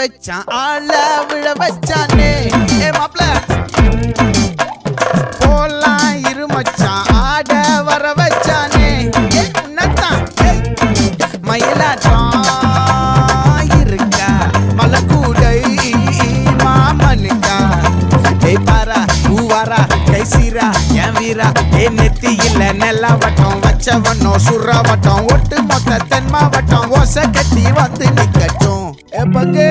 வச்சான் ஆள விழ வச்சானே மாப்ள போலாம் இருமச்சான் ஆட வர வச்சானே உன்னத்தான் மயிலாட்டம் இருக்கா மலக்கூடை மாமனுக்கா பாரா பூவாரா கைசீரா என் வீரா நெத்தி இல்ல நெல்லா வட்டம் வச்சவனோ சுறா வட்டம் ஒட்டு மொத்த தென் மாவட்டம் ஓசை கட்டி வந்து நிக்கட்டும் பங்கே